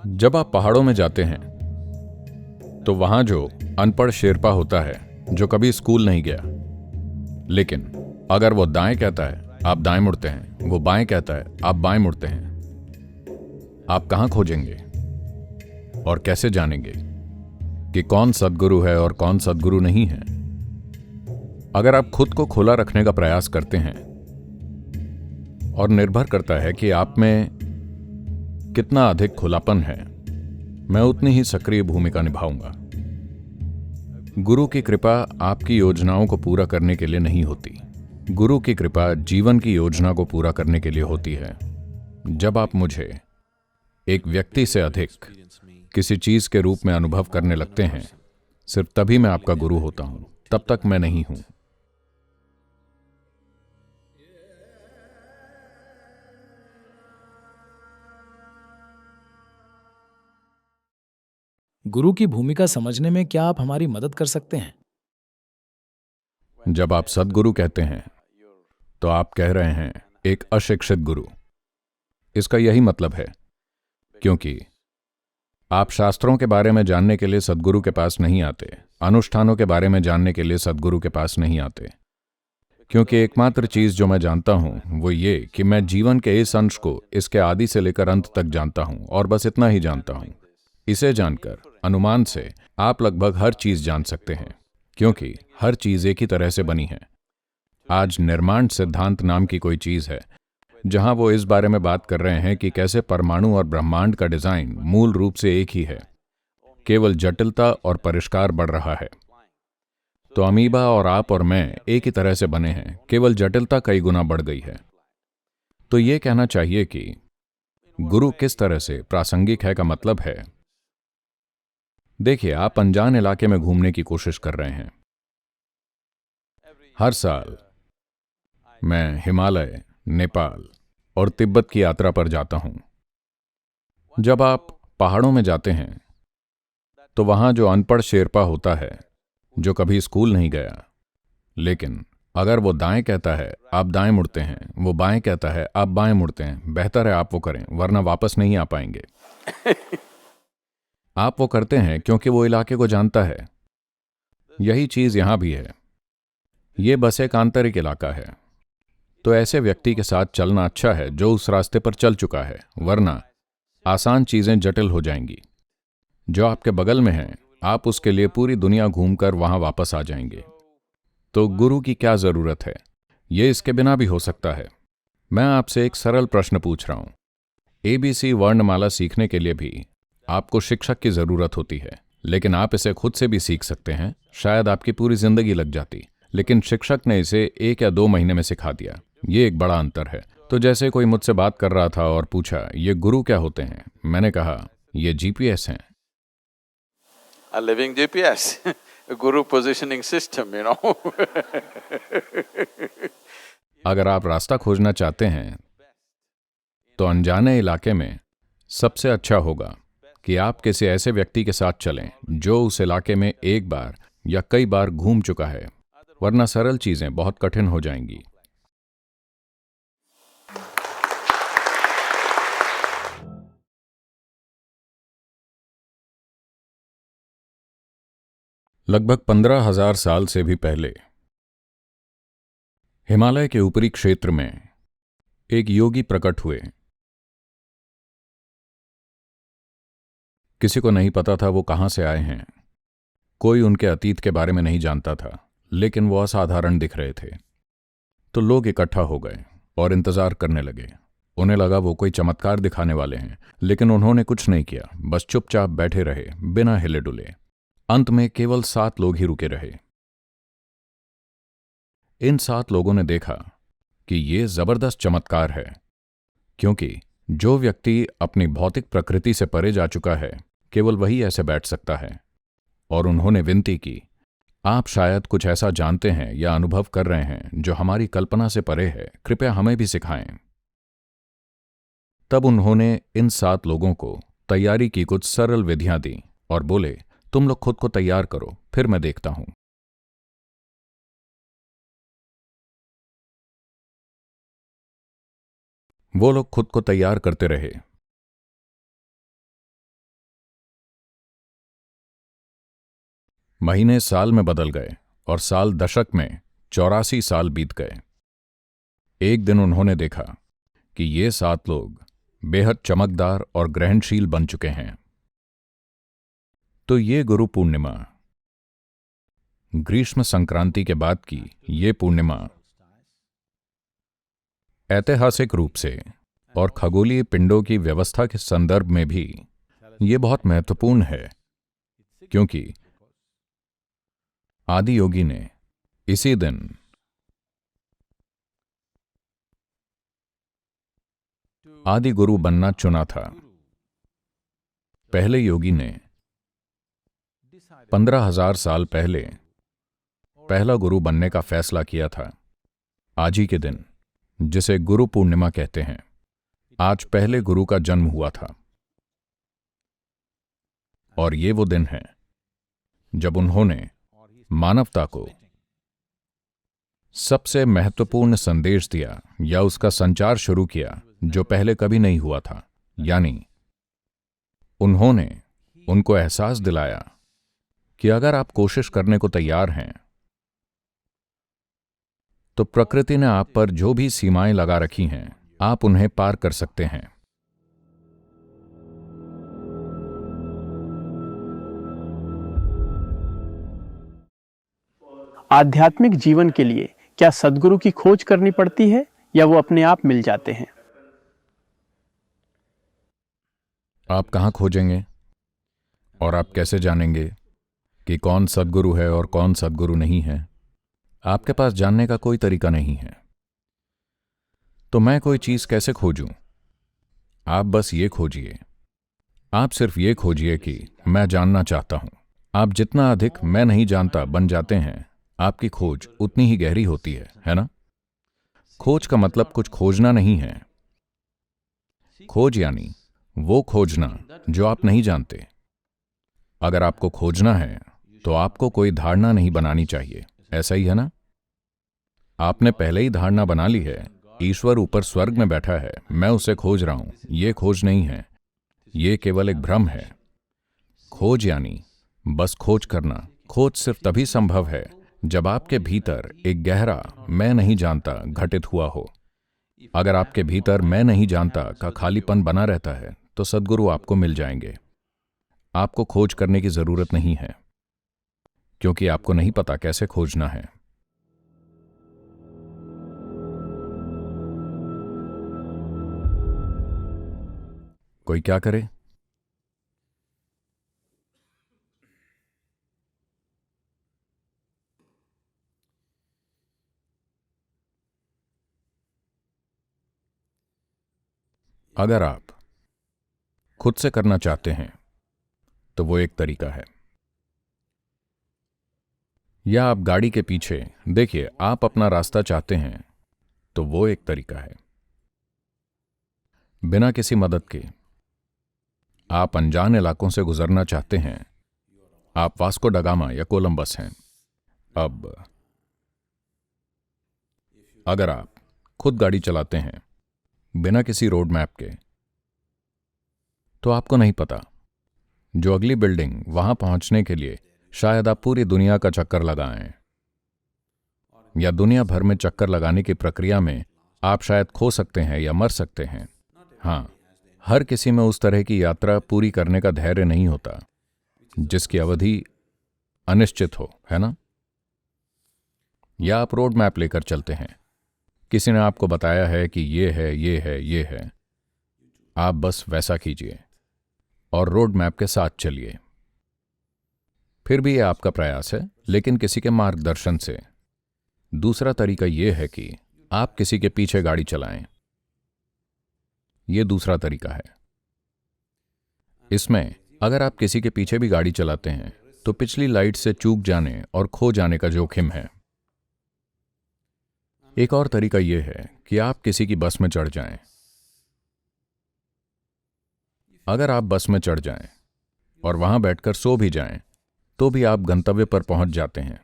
जब आप पहाड़ों में जाते हैं तो वहां जो अनपढ़ शेरपा होता है जो कभी स्कूल नहीं गया, लेकिन अगर वो दाएं कहता है आप दाएं मुड़ते हैं, वो बाएं कहता है आप बाएं मुड़ते हैं, आप कहां खोजेंगे और कैसे जानेंगे कि कौन सद्गुरु है और कौन सद्गुरु नहीं है? अगर आप खुद को खुला रखने का प्रयास करते हैं, और निर्भर करता है कि आप में कितना अधिक खुलापन है, मैं उतनी ही सक्रिय भूमिका निभाऊंगा। गुरु की कृपा आपकी योजनाओं को पूरा करने के लिए नहीं होती। गुरु की कृपा जीवन की योजना को पूरा करने के लिए होती है। जब आप मुझे एक व्यक्ति से अधिक किसी चीज के रूप में अनुभव करने लगते हैं, सिर्फ तभी मैं आपका गुरु होता हूं, तब तक मैं नहीं हूं। गुरु की भूमिका समझने में क्या आप हमारी मदद कर सकते हैं? जब आप सद्गुरु कहते हैं तो आप कह रहे हैं एक अशिक्षित गुरु। इसका यही मतलब है, क्योंकि आप शास्त्रों के बारे में जानने के लिए सद्गुरु के पास नहीं आते, अनुष्ठानों के बारे में जानने के लिए सद्गुरु के पास नहीं आते, क्योंकि एकमात्र चीज जो मैं जानता हूं वो ये कि मैं जीवन के इस अंश को इसके आदि से लेकर अंत तक जानता हूं, और बस इतना ही जानता हूं। इसे जानकर अनुमान से आप लगभग हर चीज जान सकते हैं, क्योंकि हर चीज एक ही तरह से बनी है। आज निर्माण सिद्धांत नाम की कोई चीज है जहां वो इस बारे में बात कर रहे हैं कि कैसे परमाणु और ब्रह्मांड का डिजाइन मूल रूप से एक ही है, केवल जटिलता और परिष्कार बढ़ रहा है। तो अमीबा और आप और मैं एक ही तरह से बने हैं, केवल जटिलता कई गुना बढ़ गई है। तो ये कहना चाहिए कि गुरु किस तरह से प्रासंगिक है का मतलब है, देखिए, आप अनजान इलाके में घूमने की कोशिश कर रहे हैं। हर साल मैं हिमालय, नेपाल और तिब्बत की यात्रा पर जाता हूं। जब आप पहाड़ों में जाते हैं तो वहां जो अनपढ़ शेरपा होता है जो कभी स्कूल नहीं गया, लेकिन अगर वो दाएं कहता है आप दाएं मुड़ते हैं, वो बाएं कहता है आप बाएं मुड़ते हैं, बेहतर है आप वो करें, वरना वापस नहीं आ पाएंगे। आप वो करते हैं क्योंकि वो इलाके को जानता है। यही चीज यहां भी है। ये बस एक आंतरिक इलाका है। तो ऐसे व्यक्ति के साथ चलना अच्छा है जो उस रास्ते पर चल चुका है, वरना आसान चीजें जटिल हो जाएंगी। जो आपके बगल में है, आप उसके लिए पूरी दुनिया घूमकर वहां वापस आ जाएंगे। तो गुरु की क्या जरूरत है? ये इसके बिना भी हो सकता है। मैं आपसे एक सरल प्रश्न पूछ रहा हूं। एबीसी वर्णमाला सीखने के लिए भी आपको शिक्षक की जरूरत होती है, लेकिन आप इसे खुद से भी सीख सकते हैं। शायद आपकी पूरी जिंदगी लग जाती, लेकिन शिक्षक ने इसे 1 या 2 महीने में सिखा दिया। ये एक बड़ा अंतर है। तो जैसे कोई मुझसे बात कर रहा था और पूछा, ये गुरु क्या होते हैं? मैंने कहा, ये जीपीएस हैं। A living GPS, a guru positioning system, अगर आप रास्ता खोजना चाहते हैं तो अनजाने इलाके में सबसे अच्छा होगा कि आप किसी ऐसे व्यक्ति के साथ चलें जो उस इलाके में एक बार या कई बार घूम चुका है, वरना सरल चीजें बहुत कठिन हो जाएंगी। लगभग 15,000 साल से भी पहले हिमालय के ऊपरी क्षेत्र में एक योगी प्रकट हुए। किसी को नहीं पता था वो कहां से आए हैं। कोई उनके अतीत के बारे में नहीं जानता था, लेकिन वो असाधारण दिख रहे थे। तो लोग इकट्ठा हो गए और इंतजार करने लगे। उन्हें लगा वो कोई चमत्कार दिखाने वाले हैं, लेकिन उन्होंने कुछ नहीं किया, बस चुपचाप बैठे रहे बिना हिले डुले। अंत में केवल 7 लोग ही रुके रहे। इन 7 लोगों ने देखा कि ये जबरदस्त चमत्कार है, क्योंकि जो व्यक्ति अपनी भौतिक प्रकृति से परे जा चुका है, केवल वही ऐसे बैठ सकता है। और उन्होंने विनती की, आप शायद कुछ ऐसा जानते हैं या अनुभव कर रहे हैं जो हमारी कल्पना से परे है, कृपया हमें भी सिखाएं। तब उन्होंने इन 7 लोगों को तैयारी की कुछ सरल विधियां दी और बोले, तुम लोग खुद को तैयार करो, फिर मैं देखता हूं। वो लोग खुद को तैयार करते रहे। महीने साल में बदल गए और साल दशक में 84 साल बीत गए। एक दिन उन्होंने देखा कि ये 7 लोग बेहद चमकदार और ग्रहणशील बन चुके हैं। तो ये गुरु पूर्णिमा, ग्रीष्म संक्रांति के बाद की ये पूर्णिमा ऐतिहासिक रूप से और खगोलीय पिंडों की व्यवस्था के संदर्भ में भी ये बहुत महत्वपूर्ण है, क्योंकि आदि योगी ने इसी दिन आदि गुरु बनना चुना था। पहले योगी ने 15,000 साल पहले पहला गुरु बनने का फैसला किया था। आज ही के दिन, जिसे गुरु पूर्णिमा कहते हैं, आज पहले गुरु का जन्म हुआ था। और ये वो दिन है जब उन्होंने मानवता को सबसे महत्वपूर्ण संदेश दिया या उसका संचार शुरू किया जो पहले कभी नहीं हुआ था। यानी उन्होंने उनको एहसास दिलाया कि अगर आप कोशिश करने को तैयार हैं तो प्रकृति ने आप पर जो भी सीमाएं लगा रखी हैं, आप उन्हें पार कर सकते हैं। आध्यात्मिक जीवन के लिए क्या सद्गुरु की खोज करनी पड़ती है या वो अपने आप मिल जाते हैं? आप कहाँ खोजेंगे और आप कैसे जानेंगे कि कौन सद्गुरु है और कौन सद्गुरु नहीं है? आपके पास जानने का कोई तरीका नहीं है। तो मैं कोई चीज कैसे खोजूं? आप बस ये खोजिए। आप सिर्फ ये खोजिए कि मैं जानना चाहता हूं। आप जितना अधिक मैं नहीं जानता बन जाते हैं, आपकी खोज उतनी ही गहरी होती है ना? खोज का मतलब कुछ खोजना नहीं है। खोज यानी वो खोजना जो आप नहीं जानते। अगर आपको खोजना है तो आपको कोई धारणा नहीं बनानी चाहिए, ऐसा ही है ना? आपने पहले ही धारणा बना ली है, ईश्वर ऊपर स्वर्ग में बैठा है, मैं उसे खोज रहा हूं। ये खोज नहीं है, ये केवल एक भ्रम है। खोज यानी बस खोज करना। खोज सिर्फ तभी संभव है जब आपके भीतर एक गहरा मैं नहीं जानता घटित हुआ हो। अगर आपके भीतर मैं नहीं जानता का खालीपन बना रहता है तो सद्गुरु आपको मिल जाएंगे। आपको खोज करने की जरूरत नहीं है, क्योंकि आपको नहीं पता कैसे खोजना है। कोई क्या करे? अगर आप खुद से करना चाहते हैं तो वो एक तरीका है। या आप गाड़ी के पीछे देखिए, आप अपना रास्ता चाहते हैं तो वो एक तरीका है। बिना किसी मदद के आप अनजान इलाकों से गुजरना चाहते हैं। आप वास्को ड गामा या कोलंबस हैं। अब अगर आप खुद गाड़ी चलाते हैं बिना किसी रोड मैप के, तो आपको नहीं पता जो अगली बिल्डिंग वहां पहुंचने के लिए शायद आप पूरी दुनिया का चक्कर लगाएं, या दुनिया भर में चक्कर लगाने की प्रक्रिया में आप शायद खो सकते हैं या मर सकते हैं। हाँ, हर किसी में उस तरह की यात्रा पूरी करने का धैर्य नहीं होता जिसकी अवधि अनिश्चित हो, है ना? या आप रोड मैप लेकर चलते हैं, किसी ने आपको बताया है कि ये है, ये है, ये है। आप बस वैसा कीजिए और रोड मैप के साथ चलिए। फिर भी ये आपका प्रयास है, लेकिन किसी के मार्गदर्शन से। दूसरा तरीका यह है कि आप किसी के पीछे गाड़ी चलाएं। यह दूसरा तरीका है। इसमें अगर आप किसी के पीछे भी गाड़ी चलाते हैं तो पिछली लाइट से चूक जाने और खो जाने का जोखिम है। एक और तरीका यह है कि आप किसी की बस में चढ़ जाएं। अगर आप बस में चढ़ जाएं और वहां बैठकर सो भी जाएं तो भी आप गंतव्य पर पहुंच जाते हैं,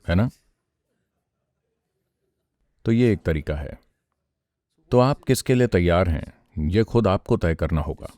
है ना? तो ये एक तरीका है। तो आप किसके लिए तैयार हैं, यह खुद आपको तय करना होगा।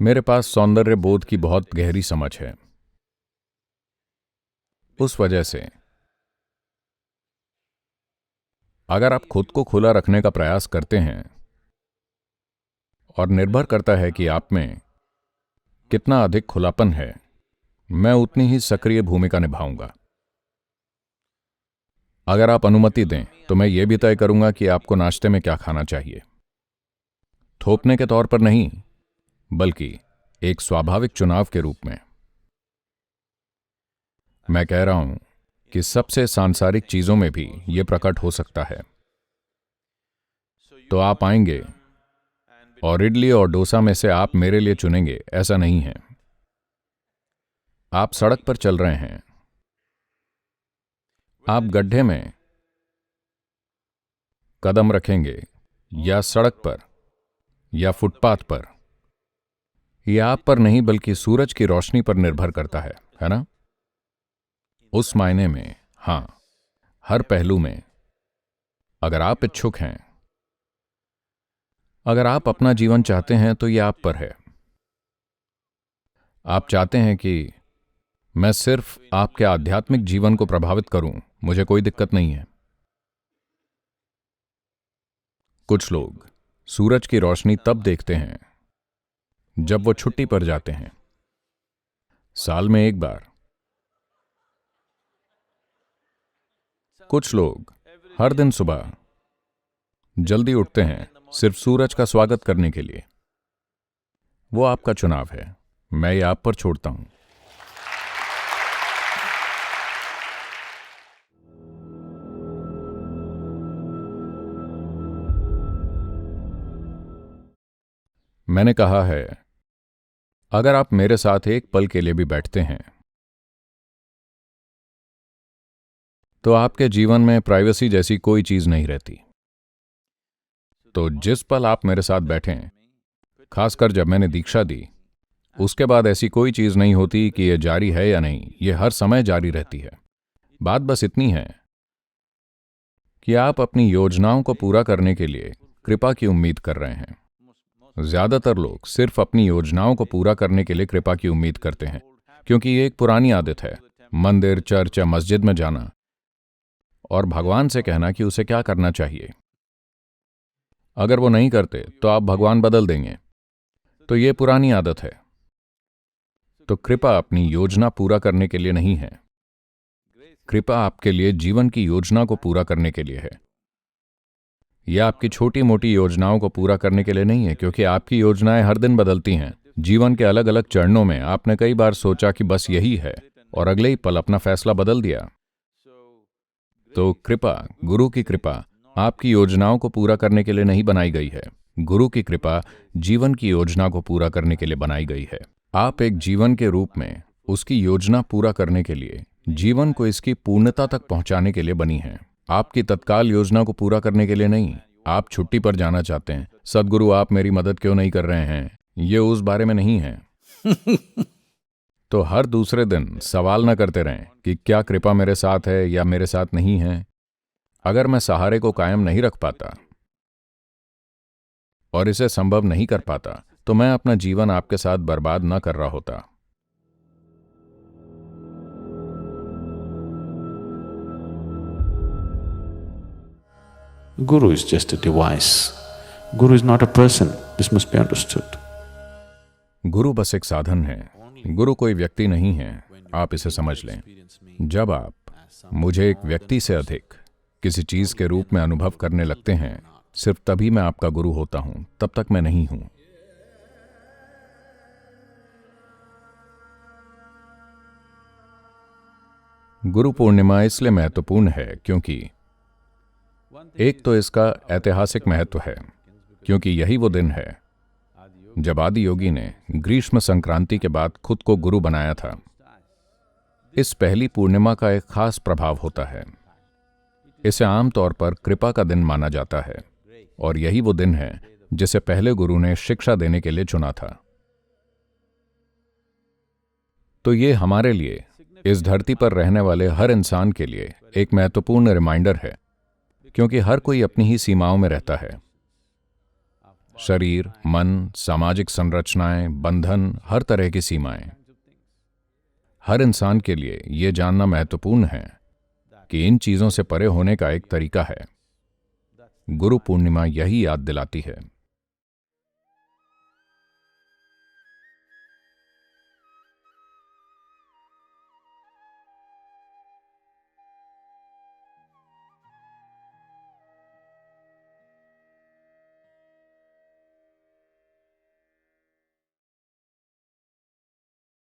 मेरे पास सौंदर्य बोध की बहुत गहरी समझ है। उस वजह से अगर आप खुद को खुला रखने का प्रयास करते हैं, और निर्भर करता है कि आप में कितना अधिक खुलापन है, मैं उतनी ही सक्रिय भूमिका निभाऊंगा। अगर आप अनुमति दें तो मैं ये भी तय करूंगा कि आपको नाश्ते में क्या खाना चाहिए। थोपने के तौर पर नहीं, बल्कि एक स्वाभाविक चुनाव के रूप में। मैं कह रहा हूं कि सबसे सांसारिक चीजों में भी यह प्रकट हो सकता है। तो आप आएंगे और इडली और डोसा में से आप मेरे लिए चुनेंगे, ऐसा नहीं है। आप सड़क पर चल रहे हैं, आप गड्ढे में कदम रखेंगे या सड़क पर या फुटपाथ पर, यह आप पर नहीं बल्कि सूरज की रोशनी पर निर्भर करता है ना? उस मायने में हां, हर पहलू में। अगर आप इच्छुक हैं, अगर आप अपना जीवन चाहते हैं तो यह आप पर है। आप चाहते हैं कि मैं सिर्फ आपके आध्यात्मिक जीवन को प्रभावित करूं, मुझे कोई दिक्कत नहीं है। कुछ लोग सूरज की रोशनी तब देखते हैं जब वो छुट्टी पर जाते हैं, साल में एक बार। कुछ लोग हर दिन सुबह जल्दी उठते हैं सिर्फ सूरज का स्वागत करने के लिए। वो आपका चुनाव है, मैं ये आप पर छोड़ता हूं। मैंने कहा है, अगर आप मेरे साथ एक पल के लिए भी बैठते हैं तो आपके जीवन में प्राइवेसी जैसी कोई चीज नहीं रहती। तो जिस पल आप मेरे साथ बैठें, खासकर जब मैंने दीक्षा दी, उसके बाद ऐसी कोई चीज नहीं होती कि यह जारी है या नहीं, यह हर समय जारी रहती है। बात बस इतनी है कि आप अपनी योजनाओं को पूरा करने के लिए कृपा की उम्मीद कर रहे हैं। ज्यादातर लोग सिर्फ अपनी योजनाओं को पूरा करने के लिए कृपा की उम्मीद करते हैं, क्योंकि ये एक पुरानी आदत है, मंदिर, चर्च या मस्जिद में जाना और भगवान से कहना कि उसे क्या करना चाहिए। अगर वो नहीं करते तो आप भगवान बदल देंगे। तो ये पुरानी आदत है। तो कृपा अपनी योजना पूरा करने के लिए नहीं है। कृपा आपके लिए जीवन की योजना को पूरा करने के लिए है। यह आपकी छोटी मोटी योजनाओं को पूरा करने के लिए नहीं है, क्योंकि आपकी योजनाएं हर दिन बदलती हैं। जीवन के अलग अलग चरणों में आपने कई बार सोचा कि बस यही है, और अगले ही पल अपना फैसला बदल दिया। तो कृपा, गुरु की कृपा आपकी योजनाओं को पूरा करने के लिए नहीं बनाई गई है। गुरु की कृपा जीवन की योजना को पूरा करने के लिए बनाई गई है। आप एक जीवन के रूप में उसकी योजना पूरा करने के लिए, जीवन को इसकी पूर्णता तक पहुंचाने के लिए बनी है। आपकी तत्काल योजना को पूरा करने के लिए नहीं। आप छुट्टी पर जाना चाहते हैं, सद्गुरु आप मेरी मदद क्यों नहीं कर रहे हैं, ये उस बारे में नहीं है। तो हर दूसरे दिन सवाल न करते रहें कि क्या कृपा मेरे साथ है या मेरे साथ नहीं है। अगर मैं सहारे को कायम नहीं रख पाता और इसे संभव नहीं कर पाता, तो मैं अपना जीवन आपके साथ बर्बाद न कर रहा होता। Guru is just a device. Guru is not a person. This must be understood. गुरु बस एक साधन है, गुरु कोई व्यक्ति नहीं है। आप इसे समझ लें। जब आप मुझे एक व्यक्ति से अधिक किसी चीज के रूप में अनुभव करने लगते हैं, सिर्फ तभी मैं आपका गुरु होता हूं, तब तक मैं नहीं हूं। गुरु पूर्णिमा इसलिए महत्वपूर्ण है क्योंकि एक तो इसका ऐतिहासिक महत्व है, क्योंकि यही वो दिन है जब आदि योगी ने ग्रीष्म संक्रांति के बाद खुद को गुरु बनाया था। इस पहली पूर्णिमा का एक खास प्रभाव होता है। इसे आमतौर पर कृपा का दिन माना जाता है, और यही वो दिन है जिसे पहले गुरु ने शिक्षा देने के लिए चुना था। तो ये हमारे लिए, इस धरती पर रहने वाले हर इंसान के लिए एक महत्वपूर्ण रिमाइंडर है, क्योंकि हर कोई अपनी ही सीमाओं में रहता है। शरीर, मन, सामाजिक संरचनाएं, बंधन, हर तरह की सीमाएं। हर इंसान के लिए ये जानना महत्वपूर्ण है कि इन चीजों से परे होने का एक तरीका है। गुरु पूर्णिमा यही याद दिलाती है।